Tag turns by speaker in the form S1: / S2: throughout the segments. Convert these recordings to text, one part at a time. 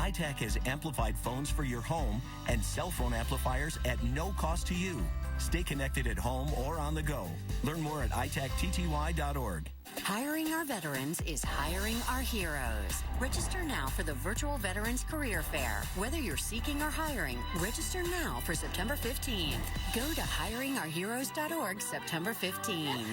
S1: iTech has amplified phones for your home and cell phone amplifiers at no cost to you. Stay connected at home or on the go. Learn more at itechtti.org.
S2: Hiring our veterans is hiring our heroes. Register now for the virtual Veterans Career Fair. Whether you're seeking or hiring, register now for September 15th. Go to hiringourheroes.org September 15th.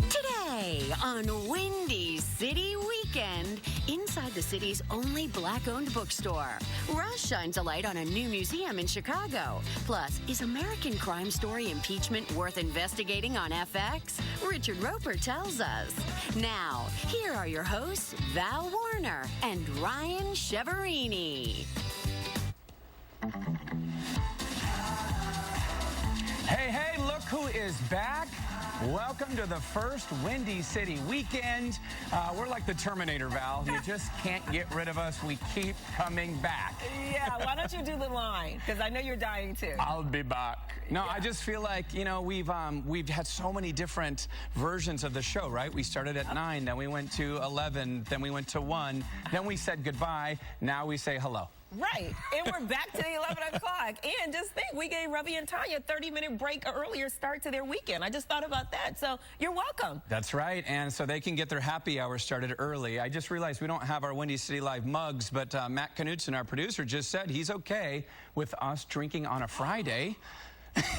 S2: Today on Windy City Weekend, inside the city's only black-owned bookstore, Rush shines a light on a new museum in Chicago. Plus, is American Crime Story impeachment worth investigating on FX? Richard Roper tells us. Now, here are your hosts, Val Warner and Ryan Cheverini.
S3: Hey, hey, look who is back. Welcome to the first Windy City Weekend. We're like the Terminator, Val. You just can't get rid of us. We keep coming back.
S4: Yeah, why don't you do the line? Because I know you're dying too.
S3: I'll be back. No, yeah. I just feel like, you know, we've had so many different versions of the show, right? We started at 9, then we went to 11, then we went to 1, then we said goodbye, now we say hello.
S4: Right, and we're back to the 11 o'clock. And just think, we gave Ravi and Tanya a 30-minute break earlier start to their weekend. I just thought about that, so you're welcome.
S3: That's right, and so they can get their happy hour started early. I just realized we don't have our Windy City Live mugs, but Matt Knudsen, our producer, just said he's okay with us drinking on a Friday.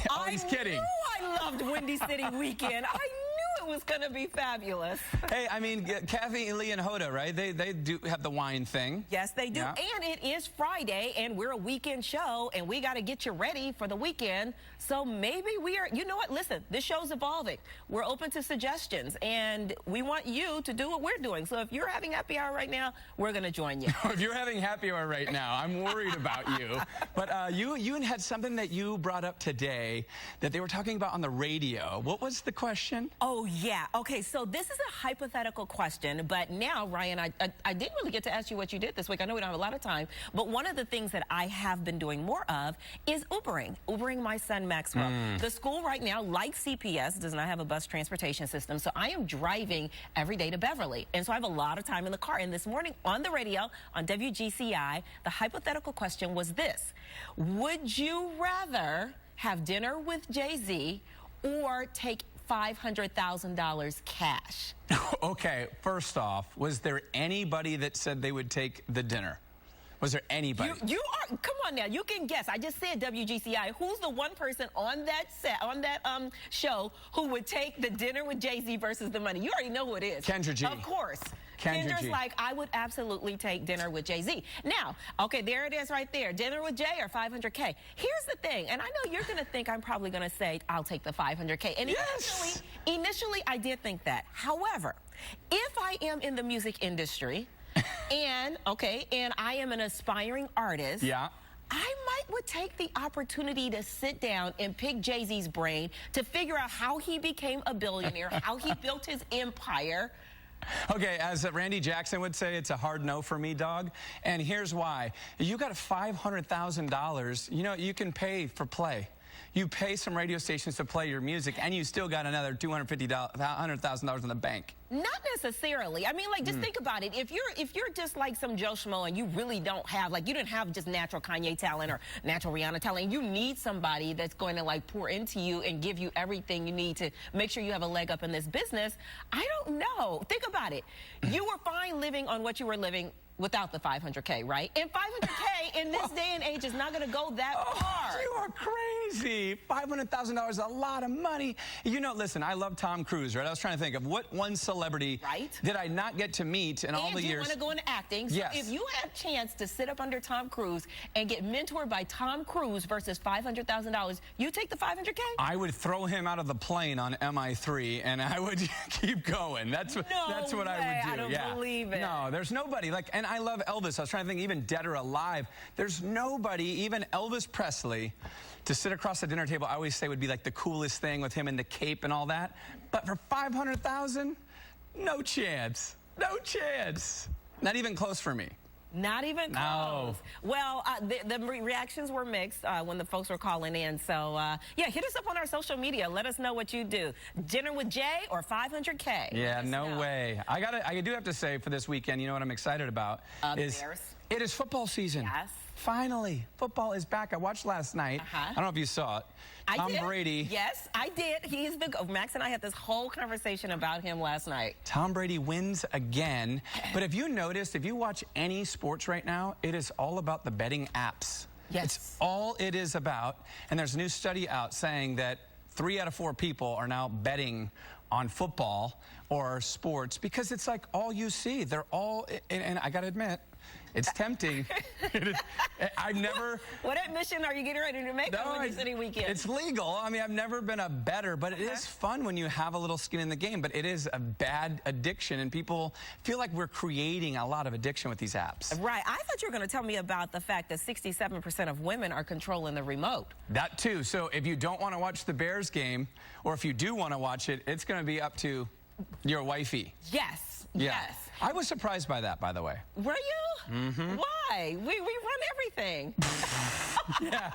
S3: Oh, he's kidding.
S4: I knew I loved Windy City Weekend. I knew it was going to be fabulous.
S3: Hey, I mean, Kathy, Lee, and Hoda, right? They do have the wine thing.
S4: Yes, they do. Yeah. And it is Friday, and we're a weekend show, and we got to get you ready for the weekend. So maybe we are, you know what? Listen, this show's evolving. We're open to suggestions, and we want you to do what we're doing. So if you're having happy hour right now, we're going to join you.
S3: If you're having happy hour right now, I'm worried about you. But you had something that you brought up today that they were talking about on the radio. What was the question?
S4: Oh, yeah. Okay, so this is a hypothetical question, but now, Ryan, I didn't really get to ask you what you did this week. I know we don't have a lot of time, but one of the things that I have been doing more of is Ubering my son Maxwell. The school right now, like CPS, does not have a bus transportation system, so I am driving every day to Beverly, and so I have a lot of time in the car. And this morning on the radio, on WGCI, the hypothetical question was this: would you rather have dinner with Jay-Z or take $500,000 cash?
S3: Okay, first off, was there anybody that said they would take the dinner? Was there anybody?
S4: You are, come on now, you can guess. I just said WGCI. Who's the one person on that set, on that show, who would take the dinner with Jay-Z versus the money? You already know who it is.
S3: Kendra G.
S4: Of course. Kendra's like, I would absolutely take dinner with Jay-Z. Now, okay, there it is right there. Dinner with Jay or $500K. Here's the thing, and I know you're going to think I'm probably going to say, I'll take the $500K. And
S3: yes!
S4: initially, I did think that. However, if I am in the music industry, and I am an aspiring artist,
S3: yeah,
S4: I would take the opportunity to sit down and pick Jay-Z's brain to figure out how he became a billionaire, how he built his empire.
S3: Okay, as Randy Jackson would say, it's a hard no for me, dog. And here's why. You got $500,000, you know, you can pay for play. You pay some radio stations to play your music, and you still got another $100,000 in the bank.
S4: Not necessarily. I mean, like, just think about it. If you're just like some Joe Schmo and you really don't have, like, you didn't have just natural Kanye talent or natural Rihanna talent, you need somebody that's going to, like, pour into you and give you everything you need to make sure you have a leg up in this business. I don't know. Think about it. You were fine living on what you were living without the $500K, right? And $500K in this day and age is not going to go that far.
S3: You are crazy. $500,000 is a lot of money. You know, listen, I love Tom Cruise, right? I was trying to think of what one celebrity did I not get to meet in all the years.
S4: And you want to go into acting. So
S3: yes.
S4: If you had a chance to sit up under Tom Cruise and get mentored by Tom Cruise versus $500,000, you take the $500K?
S3: I would throw him out of the plane on MI3 and I would keep going. That's what I would do.
S4: I don't believe it.
S3: No, there's nobody like, and I love Elvis. I was trying to think, even dead or alive, there's nobody, even Elvis Presley, to sit across the dinner table, I always say would be like the coolest thing with him in the cape and all that. But for $500,000, no chance. No chance. Not even close for me.
S4: Not even close.
S3: No.
S4: Well, the reactions were mixed when the folks were calling in. So, yeah, hit us up on our social media. Let us know what you do. Dinner with Jay or 500K?
S3: Yeah, no way. I do have to say, for this weekend, you know what I'm excited about?
S4: Bears.
S3: It is football season.
S4: Yes.
S3: Finally, football is back. I watched last night. I don't know if you saw it. Tom Brady.
S4: Yes, I did. He's the Max and I had this whole conversation about him last night.
S3: Tom Brady wins again. But if you noticed, if you watch any sports right now, it is all about the betting apps.
S4: Yes.
S3: It's all it is about. And there's a new study out saying that 3 out of 4 people are now betting on football or sports because it's like all you see. They're all, and I got to admit, it's tempting. I've never...
S4: What admission are you getting ready to make on Windy City Weekend?
S3: It's legal. I mean, I've never been a bettor, but it is fun when you have a little skin in the game. But it is a bad addiction, and people feel like we're creating a lot of addiction with these apps.
S4: Right. I thought you were going to tell me about the fact that 67% of women are controlling the remote.
S3: That, too. So if you don't want to watch the Bears game, or if you do want to watch it, it's going to be up to your wifey.
S4: Yes.
S3: Yeah.
S4: Yes.
S3: I was surprised by that, by the way.
S4: Were you?
S3: Mm-hmm.
S4: Why? We run everything.
S3: Yeah.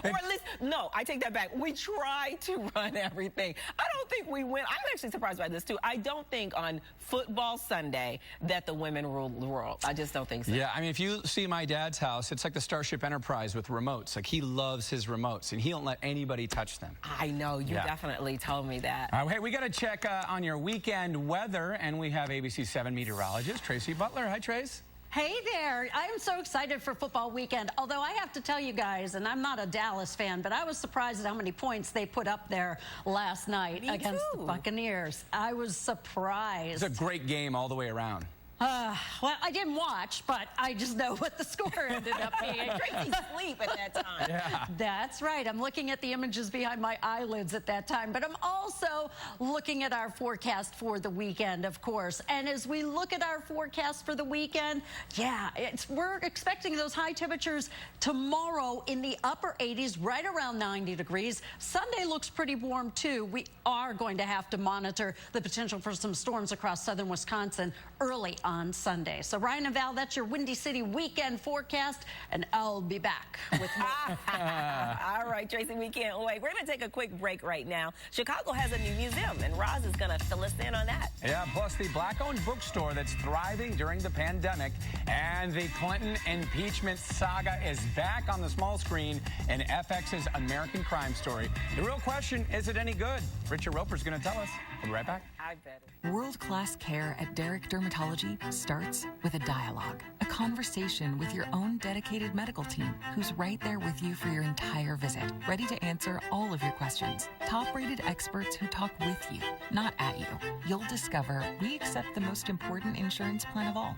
S4: Or at least, no, I take that back. We try to run everything. I don't think we win. I'm actually surprised by this, too. I don't think on football Sunday that the women rule the world. I just don't think so.
S3: Yeah, I mean, if you see my dad's house, it's like the Starship Enterprise with remotes. Like, he loves his remotes, and he don't let anybody touch them.
S4: I know. You definitely told me that.
S3: Hey, we got to check on your weekend weather, and we have ABC 7 meteorologist Tracy Butler. Hi, Trace.
S5: Hey there. I'm so excited for football weekend. Although I have to tell you guys, and I'm not a Dallas fan, but I was surprised at how many points they put up there last night against the Buccaneers. I was surprised.
S3: It's a great game all the way around.
S5: Well, I didn't watch, but I just know what the score ended up being.
S4: Tracy sleep at that time.
S3: Yeah.
S5: That's right. I'm looking at the images behind my eyelids at that time, but I'm also looking at our forecast for the weekend, of course. And as we look at our forecast for the weekend, yeah, we're expecting those high temperatures tomorrow in the upper 80s, right around 90 degrees. Sunday looks pretty warm, too. We are going to have to monitor the potential for some storms across southern Wisconsin early on Sunday. So, Ryan and Val, that's your Windy City weekend forecast, and I'll be back with more.
S4: All right, Tracy, we can't wait. We're going to take a quick break right now. Chicago has a new museum, and Roz is going to fill us in on that.
S3: Yeah, plus the black-owned bookstore that's thriving during the pandemic, and the Clinton impeachment saga is back on the small screen in FX's American Crime Story. The real question, is it any good? Richard Roper's going to tell us. We'll be right back.
S4: I bet.
S6: World-class care at DERICK Dermatology starts with a dialogue, a conversation with your own dedicated medical team who's right there with you for your entire visit, ready to answer all of your questions. Top-rated experts who talk with you, not at you. You'll discover we accept the most important insurance plan of all,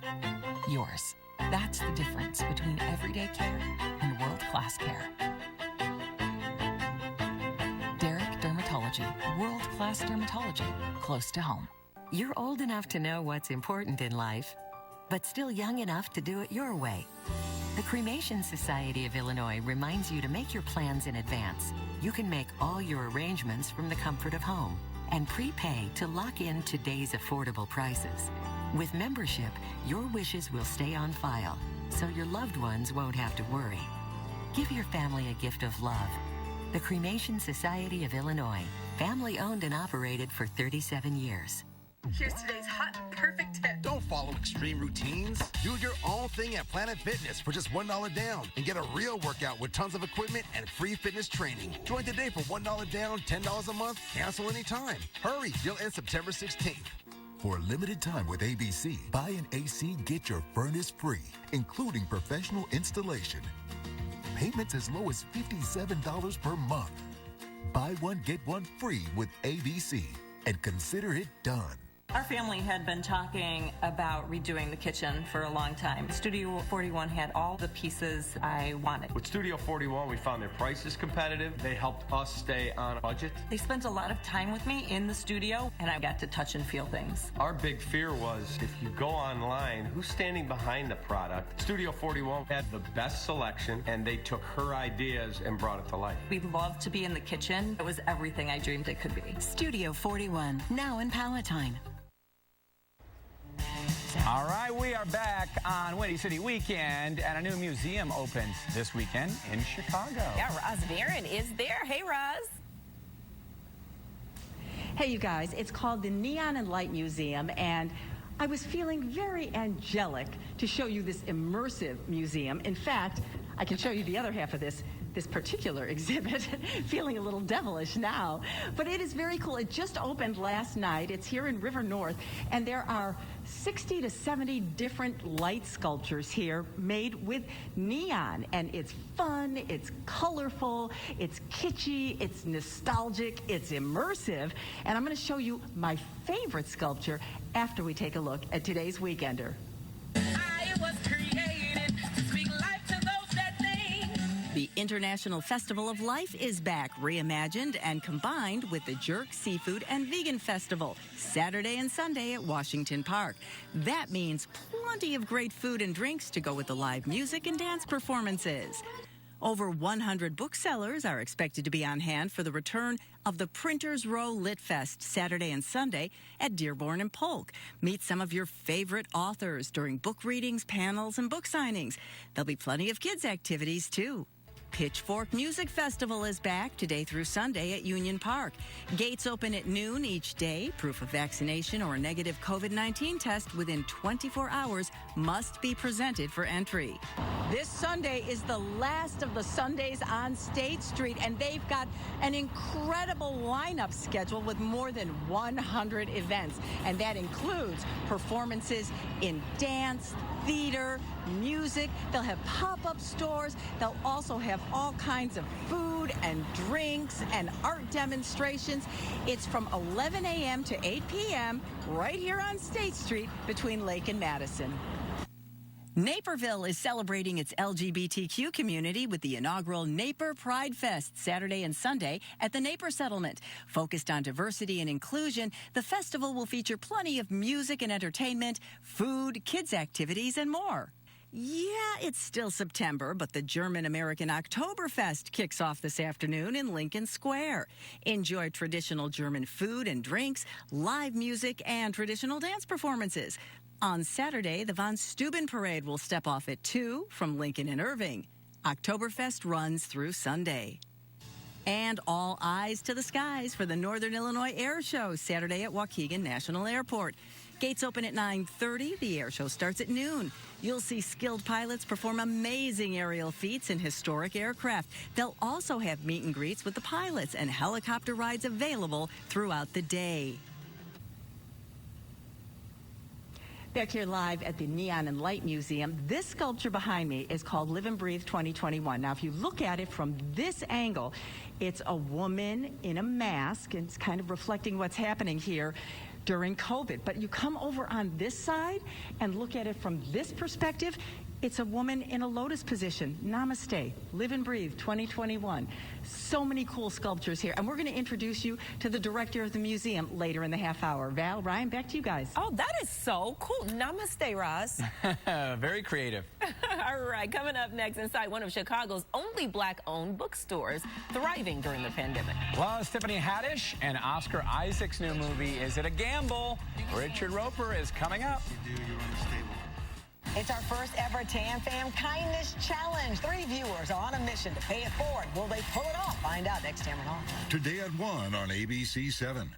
S6: yours. That's the difference between everyday care and world-class care. DERICK Dermatology, world-class dermatology, close to home.
S7: You're old enough to know what's important in life, but still young enough to do it your way. The Cremation Society of Illinois reminds you to make your plans in advance. You can make all your arrangements from the comfort of home and prepay to lock in today's affordable prices. With membership, your wishes will stay on file, so your loved ones won't have to worry. Give your family a gift of love. The Cremation Society of Illinois, family owned and operated for 37 years.
S8: Here's today's hot and perfect tip. Don't follow extreme routines. Do your own thing at Planet Fitness for just $1 down and get a real workout with tons of equipment and free fitness training. Join today for $1 down, $10 a month. Cancel anytime. Hurry, deal ends September 16th.
S9: For a limited time with ABC, buy an AC, get your furnace free, including professional installation. Payments as low as $57 per month. Buy one, get one free with ABC, and consider it done.
S10: Our family had been talking about redoing the kitchen for a long time. Studio 41 had all the pieces I wanted.
S11: With Studio 41, we found their prices competitive. They helped us stay on budget.
S10: They spent a lot of time with me in the studio, and I got to touch and feel things.
S11: Our big fear was if you go online, who's standing behind the product? Studio 41 had the best selection, and they took her ideas and brought it to life.
S10: We loved to be in the kitchen. It was everything I dreamed it could be.
S7: Studio 41, now in Palatine.
S3: All right, we are back on Windy City Weekend, and a new museum opens this weekend in Chicago.
S4: Yeah, Roz Barron is there. Hey, Roz.
S12: Hey, you guys, it's called the Neon and Light Museum, and I was feeling very angelic to show you this immersive museum. In fact, I can show you the other half of this particular exhibit, feeling a little devilish now. But it is very cool. It just opened last night. It's here in River North, and there are 60 to 70 different light sculptures here made with neon. And it's fun, it's colorful, it's kitschy, it's nostalgic, it's immersive. And I'm going to show you my favorite sculpture after we take a look at today's Weekender.
S13: The International Festival of Life is back, reimagined and combined with the Jerk Seafood and Vegan Festival, Saturday and Sunday at Washington Park. That means plenty of great food and drinks to go with the live music and dance performances. Over 100 booksellers are expected to be on hand for the return of the Printers Row Lit Fest Saturday and Sunday at Dearborn and Polk. Meet some of your favorite authors during book readings, panels, and book signings. There'll be plenty of kids' activities, too. Pitchfork Music Festival is back today through Sunday at Union Park. Gates open at noon each day. Proof of vaccination or a negative COVID-19 test within 24 hours must be presented for entry.
S12: This Sunday is the last of the Sundays on State Street, and they've got an incredible lineup scheduled with more than 100 events. And that includes performances in dance, theater, music. They'll have pop-up stores. They'll also have all kinds of food and drinks and art demonstrations. It's from 11 a.m. to 8 p.m. right here on State Street between Lake and Madison.
S13: Naperville is celebrating its LGBTQ community with the inaugural Naper Pride Fest Saturday and Sunday at the Naper Settlement. Focused on diversity and inclusion, the festival will feature plenty of music and entertainment, food, kids' activities, and more. Yeah, it's still September, but the German-American Oktoberfest kicks off this afternoon in Lincoln Square. Enjoy traditional German food and drinks, live music, and traditional dance performances. On Saturday, the Von Steuben Parade will step off at 2 from Lincoln and Irving. Oktoberfest runs through Sunday. And all eyes to the skies for the Northern Illinois Air Show Saturday at Waukegan National Airport. Gates open at 9:30. The air show starts at noon. You'll see skilled pilots perform amazing aerial feats in historic aircraft. They'll also have meet and greets with the pilots and helicopter rides available throughout the day.
S12: Back here live at the Neon and Light Museum, this sculpture behind me is called Live and Breathe 2021. Now, if you look at it from this angle, it's a woman in a mask, and it's kind of reflecting what's happening here during COVID. But you come over on this side and look at it from this perspective, it's a woman in a lotus position. Namaste. Live and Breathe 2021. So many cool sculptures here. And we're going to introduce you to the director of the museum later in the half hour. Val, Ryan, back to you guys.
S4: Oh, that is so cool. Namaste, Roz.
S3: Very creative.
S4: All right, coming up next, inside one of Chicago's only black-owned bookstores, thriving during the pandemic.
S3: Plus, Tiffany Haddish and Oscar Isaac's new movie, Is It a Gamble? Richard Roper is coming up.
S14: It's our first ever Tan Fam Kindness Challenge. 3 viewers are on a mission to pay it forward. Will they pull it off? Find out next time on.
S9: Today at 1 on ABC 7.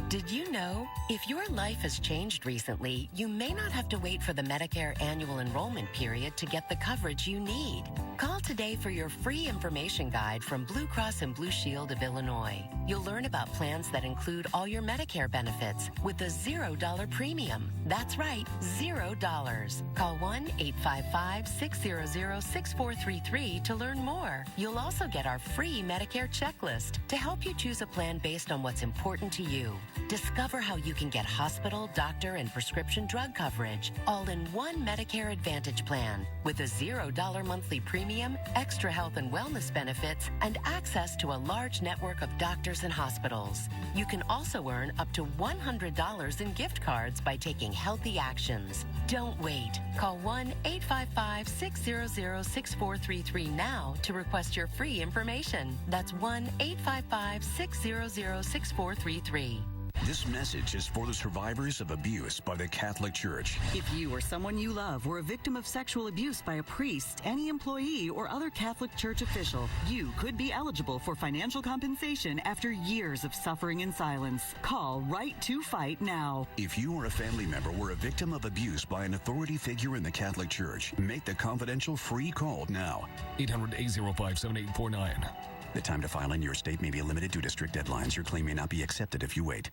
S7: Did you know if your life has changed recently, you may not have to wait for the Medicare annual enrollment period to get the coverage you need? Call today for your free information guide from Blue Cross and Blue Shield of Illinois. You'll learn about plans that include all your Medicare benefits with a $0 premium. That's right, $0. Call 1-855-600-6433 to learn more. You'll also get our free Medicare checklist to help you choose a plan based on what's important to you. Discover how you can get hospital, doctor, and prescription drug coverage all in one Medicare Advantage plan with a $0 monthly premium, extra health and wellness benefits, and access to a large network of doctors and hospitals. You can also earn up to $100 in gift cards by taking healthy actions. Don't wait. Call 1-855-600-6433 now to request your free information. That's 1-855-600-6433.
S15: This message is for the survivors of abuse by the Catholic Church.
S16: If you or someone you love were a victim of sexual abuse by a priest, any employee, or other Catholic Church official, you could be eligible for financial compensation after years of suffering in silence. Call Right to Fight now.
S15: If you or a family member were a victim of abuse by an authority figure in the Catholic Church, make the confidential free call now.
S17: 800-805-7849.
S15: The time to file in your state may be limited due to strict deadlines. Your claim may not be accepted if you wait.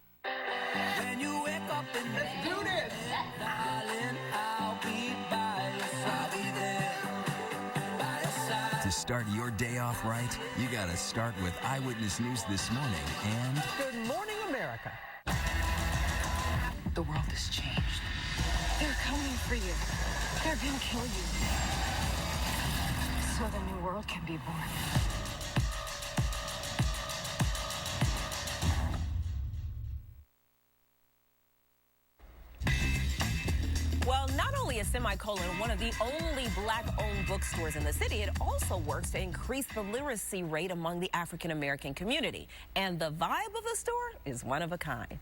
S18: When you wake up and let's do this. Darling, I'll be by your side. I'll be there by your side.
S19: To start your day off right, you gotta start with Eyewitness News This Morning and
S14: Good Morning America.
S6: The world has changed.
S20: They're coming for you. They're gonna kill you. So the new world can be born.
S4: Well, not only is Semicolon one of the only black-owned bookstores in the city, it also works to increase the literacy rate among the African-American community. And the vibe of the store is one of a kind.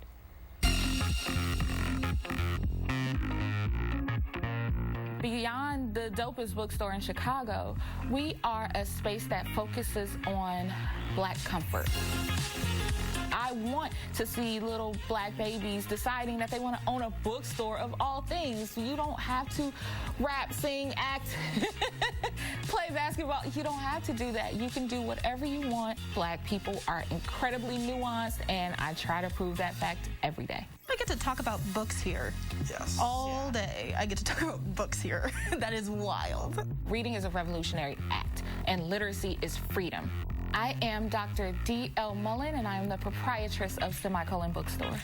S21: Beyond the dopest bookstore in Chicago, we are a space that focuses on Black comfort. I want to see little Black babies deciding that they want to own a bookstore of all things. You don't have to rap, sing, act, play basketball. You don't have to do that. You can do whatever you want. Black people are incredibly nuanced, and I try to prove that fact every day.
S22: I get to talk about books here.
S23: Yes.
S22: All day. I get to talk about books here. That is wild.
S21: Reading is a revolutionary act, and literacy is freedom. I am Dr. D.L. Mullen, and I am the proprietress of Semicolon Bookstore.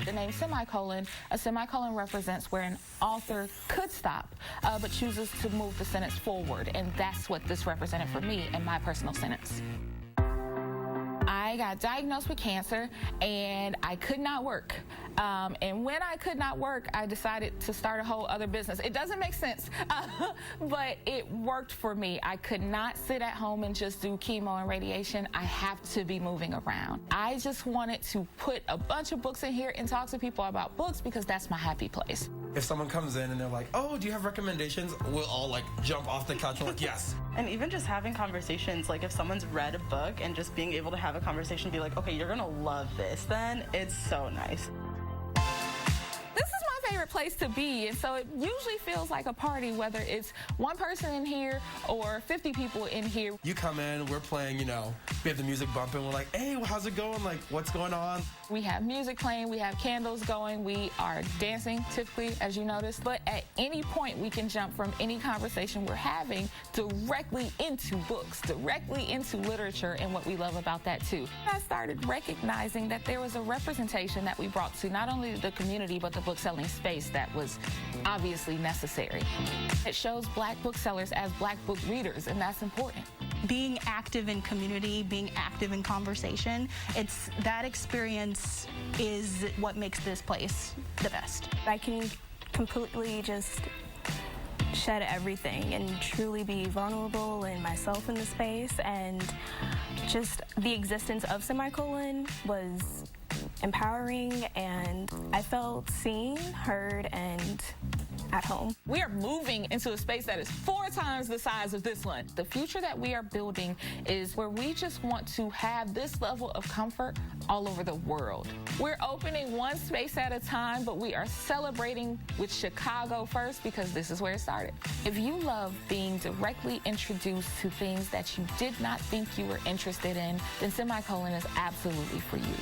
S21: The name Semicolon, a semicolon represents where an author could stop, but chooses to move the sentence forward, and that's what this represented for me in my personal sentence. I got diagnosed with cancer, and I could not work. And when I could not work, I decided to start a whole other business. It doesn't make sense, but it worked for me. I could not sit at home and just do chemo and radiation. I have to be moving around. I just wanted to put a bunch of books in here and talk to people about books because that's my happy place.
S23: If someone comes in and they're like, oh, do you have recommendations? We'll all like jump off the couch and like, yes.
S22: And even just having conversations, like if someone's read a book and just being able to have a conversation, be like, okay, you're gonna love this, then it's so nice.
S21: This is my favorite place to be, and so it usually feels like a party, whether it's one person in here or 50 people in here.
S23: You come in, we're playing, you know, we have the music bumping, we're like, hey, how's it going? Like, what's going on?
S21: We have music playing, we have candles going, we are dancing typically, as you noticed, but at any point we can jump from any conversation we're having directly into books, directly into literature, and what we love about that too. I started recognizing that there was a representation that we brought to not only the community, but the bookselling space that was obviously necessary. It shows Black booksellers as Black book readers, and that's important.
S22: Being active in community, being active in conversation, it's that experience is what makes this place the best.
S24: I can completely just shed everything and truly be vulnerable and myself in the space, and just the existence of Semicolon was empowering, and I felt seen, heard, and at home.
S21: We are moving into a space that is 4 times the size of this one. The future that we are building is where we just want to have this level of comfort all over the world. We're opening one space at a time, but we are celebrating with Chicago first because this is where it started. If you love being directly introduced to things that you did not think you were interested in, then Semicolon is absolutely for you.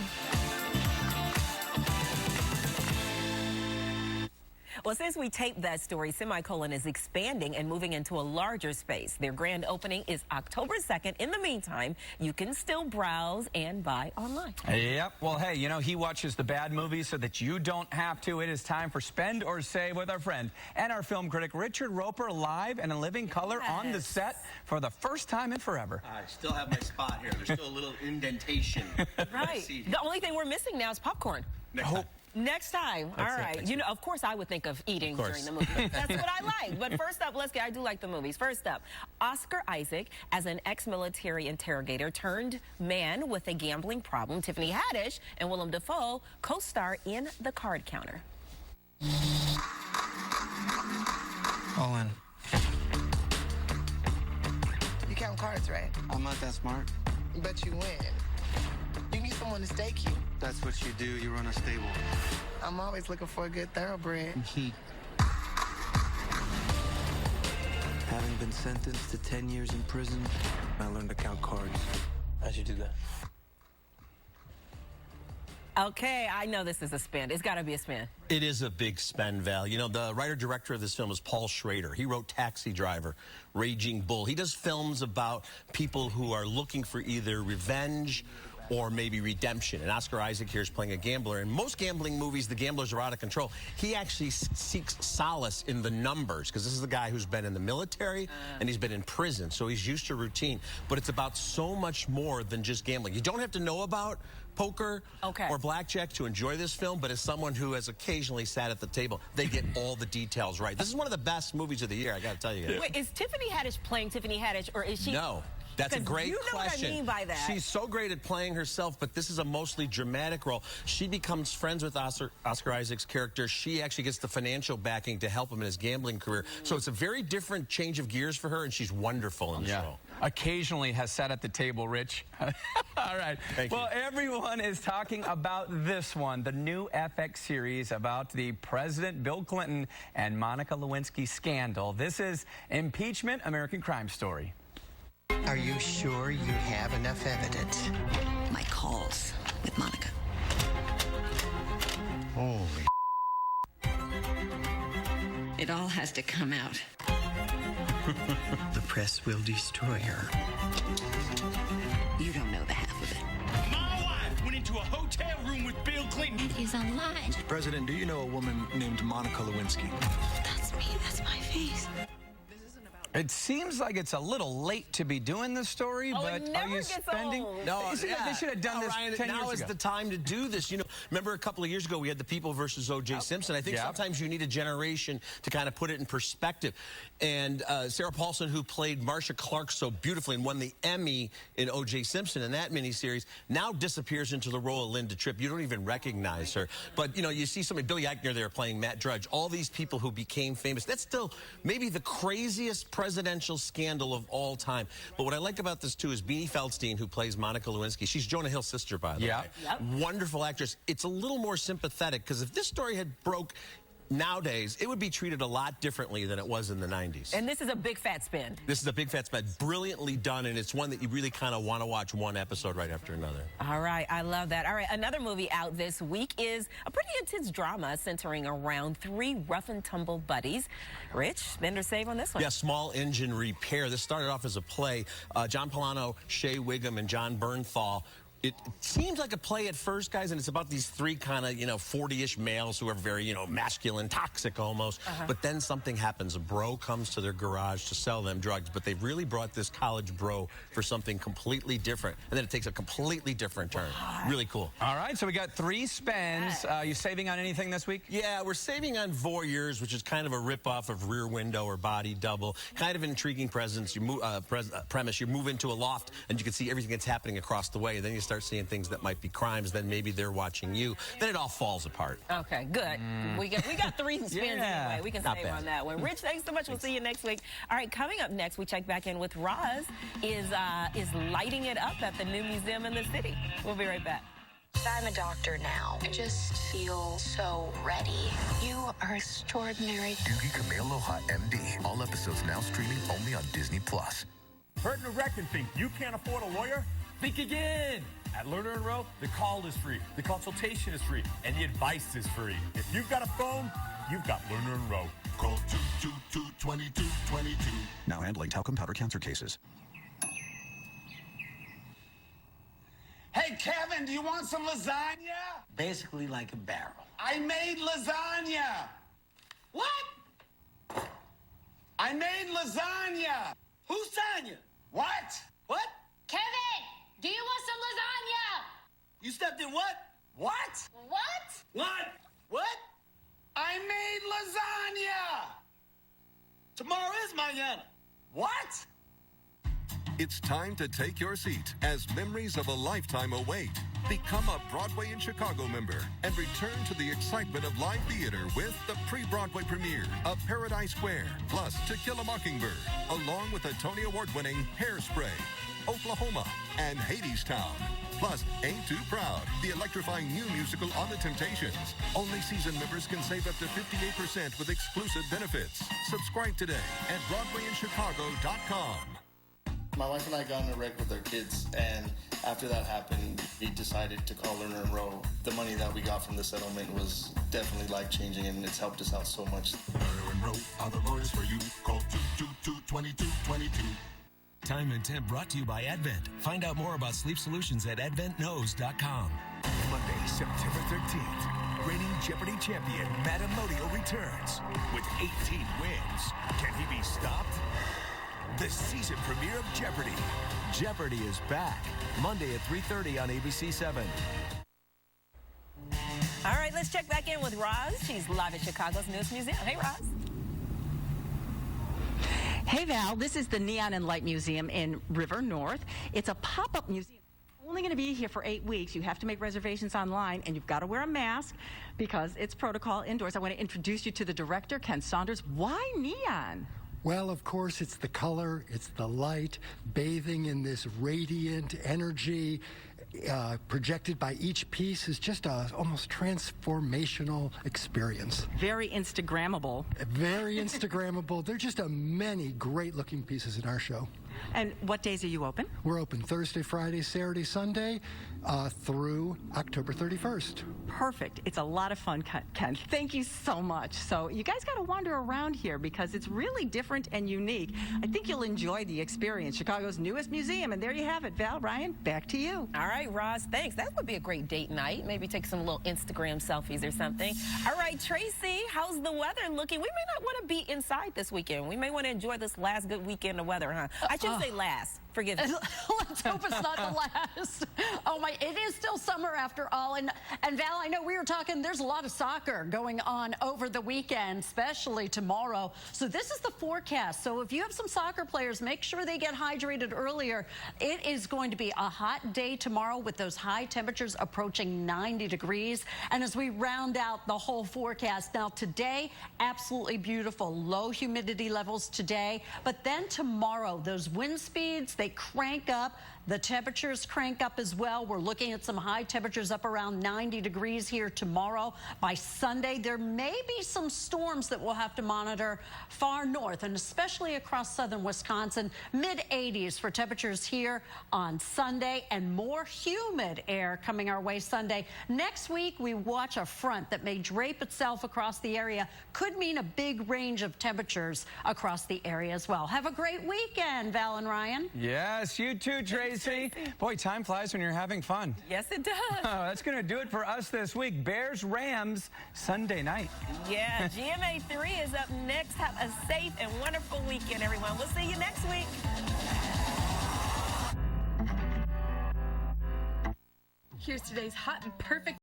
S4: Well, since we taped that story, Semicolon is expanding and moving into a larger space. Their grand opening is October 2nd. In the meantime, you can still browse and buy online.
S3: Yep. Well, hey, you know, he watches the bad movies so that you don't have to. It is time for Spend or Save with our friend and our film critic, Richard Roper, live and in living color on the set for the first time in forever.
S25: I still have my spot here. There's still a little indentation.
S4: Right. The only thing we're missing now is popcorn.
S25: Next time.
S4: Next time. All right. You know, of course, I would think of eating during the movie. That's what I like. But first up, I do like the movies. First up, Oscar Isaac as an ex-military interrogator turned man with a gambling problem. Tiffany Haddish and Willem Dafoe co-star in The Card Counter.
S1: All in.
S2: You count cards, right?
S1: I'm not that smart.
S2: But you win. You need someone to stake you.
S1: That's what you do. You run a stable.
S2: I'm always looking for a good thoroughbred.
S1: Having been sentenced to 10 years in prison, I learned to count cards. How'd you do that?
S4: Okay, I know this is a spin. It's got to be a spin.
S5: It is a big spend, Val. You know, the writer-director of this film is Paul Schrader. He wrote Taxi Driver, Raging Bull. He does films about people who are looking for either revenge or maybe redemption. And Oscar Isaac here is playing a gambler. In most gambling movies, the gamblers are out of control. He actually seeks solace in the numbers, because this is the guy who's been in the military and he's been in prison, so he's used to routine. But it's about so much more than just gambling. You don't have to know about poker or blackjack to enjoy this film, but as someone who has occasionally sat at the table, they get all the details right. This is one of the best movies of the year, I got to tell you guys.
S4: Wait, is Tiffany Haddish playing Tiffany Haddish, or is she...
S5: No. That's a great question.
S4: You know what I mean by that.
S5: She's so great at playing herself, but this is a mostly dramatic role. She becomes friends with Oscar Isaac's character. She actually gets the financial backing to help him in his gambling career. So it's a very different change of gears for her, and she's wonderful in the show.
S3: Occasionally has sat at the table, Rich. All right.
S5: Thank you.
S3: Well, everyone is talking about this one, the new FX series about the President Bill Clinton and Monica Lewinsky scandal. This is Impeachment, American Crime Story.
S17: Are you sure you have enough evidence?
S25: My calls with Monica.
S17: Holy.
S25: It all has to come out.
S17: The press will destroy her.
S25: You don't know the half of it.
S26: My wife went into a hotel room with Bill Clinton.
S25: It is a lie.
S1: Mr. President, do you know a woman named Monica Lewinsky?
S25: That's me. That's my face.
S3: It seems like it's a little late to be doing this story, but are you spending?
S5: No,
S3: they should have done this
S5: Ryan,
S3: 10 years ago.
S5: now is the time to do this. You know, remember a couple of years ago we had the People versus O.J. Simpson. I think sometimes you need a generation to kind of put it in perspective. And Sarah Paulson, who played Marcia Clark so beautifully and won the Emmy in O.J. Simpson in that miniseries, now disappears into the role of Linda Tripp. You don't even recognize her. But, you know, you see somebody, Billy Eichner there playing Matt Drudge, all these people who became famous. That's still maybe the craziest presidential scandal of all time. But what I like about this, too, is Beanie Feldstein, who plays Monica Lewinsky. She's Jonah Hill's sister, by the way. Wonderful actress. It's a little more sympathetic, because if this story had broke nowadays, it would be treated a lot differently than it was in the 90s.
S4: And this is a big fat spin.
S5: This is a big fat spin. Brilliantly done, and it's one that you really kind of want to watch one episode right after another.
S4: All right, I love that. All right, another movie out this week is a pretty intense drama centering around three rough and tumble buddies. Rich, spend or save on this one?
S5: Yeah, Small Engine Repair. This started off as a play. John Polano, Shea Wiggum, and John Bernthal. It seems like a play at first, guys, and it's about these three kind of, 40-ish males who are very, masculine, toxic almost. But then something happens. A bro comes to their garage to sell them drugs, but they've really brought this college bro for something completely different. And then it takes a completely different turn. Really cool.
S3: All right, so we got 3 spends. You saving on anything this week?
S5: Yeah, we're saving on Voyeurs, which is kind of a ripoff of Rear Window or Body Double. Kind of an intriguing premise. You move into a loft, and you can see everything that's happening across the way. And then you start seeing things that might be crimes, then maybe they're watching you. Then it all falls apart.
S4: Okay, good. We got 3 spins anyway. We can
S5: Not
S4: save
S5: bad.
S4: on that one. Rich, thanks so much. We'll see you next week. All right, coming up next, we check back in with Roz. Is lighting it up at the new museum in the city. We'll be right back.
S27: I'm a doctor now. I just feel so ready. You are extraordinary.
S9: Doogie Kamealoha, MD. All episodes now streaming only on Disney+.
S28: Hurting to wreck and think you can't afford a lawyer? Think again. At Lerner & Rowe, the call is free, the consultation is free, and the advice is free. If you've got a phone, you've got Lerner & Rowe.
S9: Call 222-2222.
S15: Now handling talcum powder cancer cases.
S29: Hey, Kevin, do you want some lasagna?
S30: Basically like a barrel.
S29: I made lasagna. What? I made lasagna.
S30: Who's Tanya?
S29: What?
S30: What?
S31: Kevin, do you want some lasagna?
S30: You stepped in what?
S29: What?
S31: What?
S30: What? mañana. What?
S9: It's time to take your seat as memories of a lifetime await. Become a Broadway in Chicago member and return to the excitement of live theater with the pre-Broadway premiere of Paradise Square, plus To Kill a Mockingbird, along with the Tony Award-winning Hairspray, Oklahoma, and Hadestown. Plus, Ain't Too Proud, the electrifying new musical on the Temptations. Only season members can save up to 58% with exclusive benefits. Subscribe today at BroadwayInChicago.com.
S23: My wife and I got in a wreck with our kids, and after that happened, we decided to call Lerner & Rowe. The money that we got from the settlement was definitely life-changing, and it's helped us out so much.
S9: Lerner & Rowe are the lawyers for you. Call 222-2222.
S7: Time and Temp brought to you by Advent. Find out more about sleep solutions at adventknows.com.
S8: Monday, September 13th, reigning Jeopardy champion Matt Amodio returns with 18 wins. Can he be stopped? The season premiere of Jeopardy!
S10: Jeopardy is back. Monday at 3:30 on ABC 7.
S4: All right, let's check back in with Roz. She's live at Chicago's newest museum. Hey, Roz.
S11: Hey, Val. This is the Neon and Light Museum in River North. It's a pop-up museum. Only going to be here for 8 weeks. You have to make reservations online, and you've got to wear a mask because it's protocol indoors. I want to introduce you to the director, Ken Saunders. Why neon?
S12: Well, of course, it's the color, it's the light, bathing in this radiant energy projected by each piece is just a almost transformational experience.
S11: Very Instagrammable.
S12: Very Instagrammable. There are just many great-looking pieces in our show.
S11: And what days are you open?
S12: We're open Thursday, Friday, Saturday, Sunday through October 31st.
S11: Perfect. It's a lot of fun, Ken. Thank you so much. So you guys got to wander around here because it's really different and unique. I think you'll enjoy the experience. Chicago's newest museum. And there you have it. Val, Ryan, back to you.
S4: All right, Roz, thanks. That would be a great date night. Maybe take some little Instagram selfies or something. All right, Tracy, how's the weather looking? We may not want to be inside this weekend. We may want to enjoy this last good weekend of weather, huh? I should say last. Forgive me.
S13: Let's hope it's not the last. Oh my, it is still summer after all. And Val, I know we were talking, there's a lot of soccer going on over the weekend, especially tomorrow. So this is the forecast. So if you have some soccer players, make sure they get hydrated earlier. It is going to be a hot day tomorrow with those high temperatures approaching 90 degrees. And as we round out the whole forecast, now today, absolutely beautiful. Low humidity levels today. But then tomorrow, those wind speeds, they crank up. The temperatures crank up as well. We're looking at some high temperatures up around 90 degrees here tomorrow. By Sunday, there may be some storms that we'll have to monitor far north and especially across southern Wisconsin. Mid-80s for temperatures here on Sunday and more humid air coming our way Sunday. Next week, we watch a front that may drape itself across the area. Could mean a big range of temperatures across the area as well. Have a great weekend, Val and Ryan.
S3: Yes, you too, Tracy. Boy, time flies when you're having fun.
S4: Yes, it does.
S3: That's going to do it for us this week. Bears-Rams Sunday night.
S4: Yeah, GMA 3 is up next. Have a safe and wonderful weekend, everyone. We'll see you next week.
S14: Here's today's hot and perfect